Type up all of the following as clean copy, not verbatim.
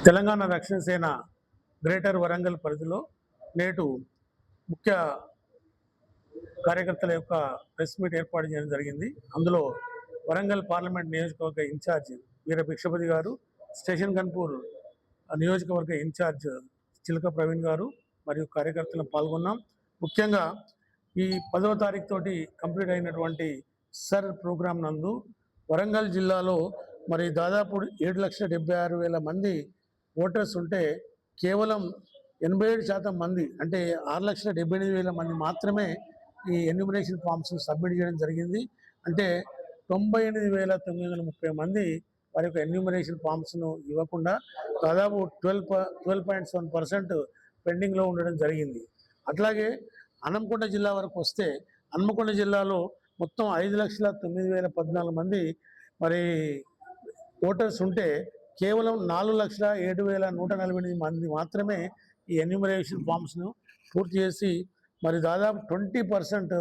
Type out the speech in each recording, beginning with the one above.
తెలంగాణ రక్షణ సేన గ్రేటర్ వరంగల్ పరిధిలో నేడు ముఖ్య కార్యకర్తల యొక్క ప్రెస్ మీట్ ఏర్పాటు చేయడం జరిగింది. అందులో వరంగల్ పార్లమెంట్ నియోజకవర్గ ఇన్ఛార్జ్ వీర భిక్షపతి గారు, స్టేషన్ గన్పూర్ నియోజకవర్గ ఇన్ఛార్జ్ చిలక ప్రవీణ్ గారు మరియు కార్యకర్తలు పాల్గొన్నాం. ముఖ్యంగా ఈ 10వ తారీఖు తోటి కంప్లీట్ అయినటువంటి సర్ ప్రోగ్రాం నందు వరంగల్ జిల్లాలో మరి దాదాపు 7,76,000 మంది ఓటర్స్ ఉంటే కేవలం 87% మంది అంటే 6,78,000 మంది మాత్రమే ఈ ఎన్యూమరేషన్ ఫామ్స్ సబ్మిట్ చేయడం జరిగింది. అంటే 98,930 మంది వారి యొక్క ఎన్యూమరేషన్ ఫామ్స్ను ఇవ్వకుండా దాదాపు 12.7% పెండింగ్లో ఉండడం జరిగింది. అట్లాగే హన్మకొండ జిల్లా వరకు వస్తే హన్మకొండ జిల్లాలో మొత్తం 5,09,014 మంది మరి ఓటర్స్ ఉంటే కేవలం 4,07,148 మంది మాత్రమే ఈ ఎన్యూమరేషన్ ఫామ్స్ను పూర్తి చేసి మరి దాదాపు 20%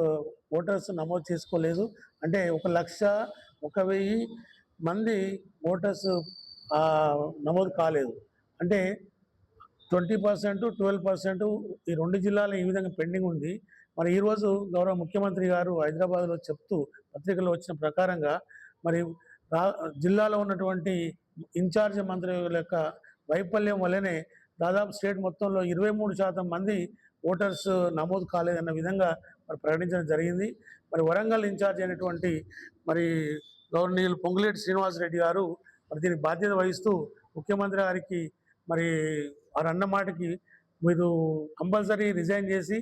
ఓటర్స్ నమోదు చేసుకోలేదు. అంటే 1,01,000 మంది ఓటర్స్ నమోదు కాలేదు. అంటే 20%, 12% ఈ రెండు జిల్లాలు ఈ విధంగా పెండింగ్ ఉంది. మరి ఈరోజు గౌరవ ముఖ్యమంత్రి గారు హైదరాబాద్లో చెప్తూ పత్రికలో వచ్చిన ప్రకారంగా మరి జిల్లాలో ఉన్నటువంటి ఇన్ఛార్జ్ మంత్రుల యొక్క వైఫల్యం వల్లనే దాదాపు స్టేట్ మొత్తంలో 23% మంది ఓటర్స్ నమోదు కాలేదన్న విధంగా మరి ప్రకటించడం జరిగింది. మరి వరంగల్ ఇన్ఛార్జ్ అయినటువంటి మరి గవర్నర్ పొంగులేటి శ్రీనివాసరెడ్డి గారు మరి దీనికి బాధ్యత వహిస్తూ ముఖ్యమంత్రి గారికి మరి వారు అన్న మాటకి మీరు కంపల్సరీ రిజైన్ చేసి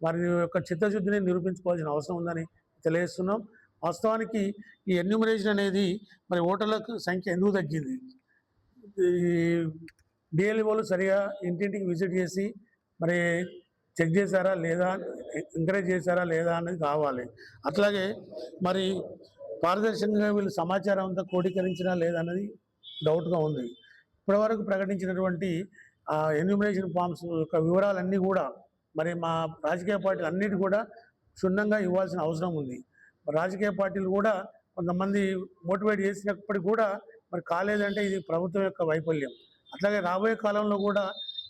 వారి యొక్క చిత్తశుద్ధిని నిరూపించుకోవాల్సిన అవసరం ఉందని తెలియజేస్తున్నాం. వాస్తవానికి ఈ ఎన్యూమరేషన్ అనేది మరి ఓటర్లకు సంఖ్య ఎందుకు తగ్గింది? ఈ డిఎల్ఓలు సరిగా ఇంటింటికి విజిట్ చేసి మరి చెక్ చేశారా లేదా, ఎంకరేజ్ చేశారా లేదా అనేది కావాలి. అట్లాగే మరి పారదర్శకంగా వీళ్ళు సమాచారం అంతా క్రోడీకరించినా లేదా అనేది డౌట్గా ఉంది. ఇప్పటివరకు ప్రకటించినటువంటి ఎన్యూమరేషన్ ఫామ్స్ యొక్క వివరాలన్నీ కూడా మరి మా రాజకీయ పార్టీలు అన్నిటి కూడా క్షుణ్ణంగా ఇవ్వాల్సిన అవసరం ఉంది. రాజకీయ పార్టీలు కూడా కొంతమంది మోటివేట్ చేసినప్పటికీ కూడా మరి కాలేదంటే ఇది ప్రభుత్వం యొక్క వైఫల్యం. అట్లాగే రాబోయే కాలంలో కూడా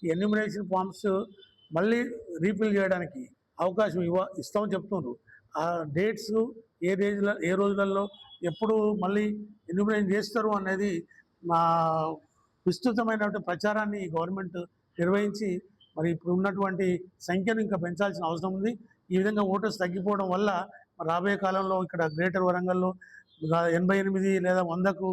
ఈ ఎన్యూమరేషన్ ఫామ్స్ మళ్ళీ రీఫిల్ చేయడానికి అవకాశం ఇస్తామని చెప్తున్నారు. ఆ డేట్స్ ఏ రోజులలో ఎప్పుడు మళ్ళీ ఎన్యూమరేషన్ చేస్తారు అనేది మా విస్తృతమైనటువంటి ప్రచారాన్ని గవర్నమెంట్ నిర్వహించి మరి ఇప్పుడు ఉన్నటువంటి సంఖ్యను ఇంకా పెంచాల్సిన అవసరం ఉంది. ఈ విధంగా ఓటర్స్ తగ్గిపోవడం వల్ల రాబోయే కాలంలో ఇక్కడ గ్రేటర్ వరంగల్లో 88 లేదా 100కు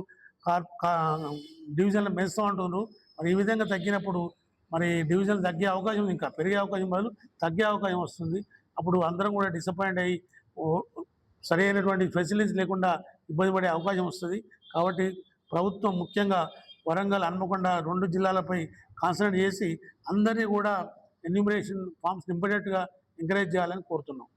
డివిజన్లు పెంచుతూ ఉంటున్నారు. మరి ఈ విధంగా తగ్గినప్పుడు మరి డివిజన్లు తగ్గే అవకాశం, ఇంకా పెరిగే అవకాశం బదులు తగ్గే అవకాశం వస్తుంది. అప్పుడు అందరం కూడా డిసప్పాయింట్ అయ్యి సరైనటువంటి ఫెసిలిటీస్ లేకుండా ఇబ్బంది పడే అవకాశం వస్తుంది. కాబట్టి ప్రభుత్వం ముఖ్యంగా వరంగల్, హన్మకొండ 2 జిల్లాలపై కాన్సన్ట్రేట్ చేసి అందరినీ కూడా ఎన్యూమరేషన్ ఫామ్స్ నింపేటట్టుగా ఎంకరేజ్ చేయాలని కోరుతున్నాం.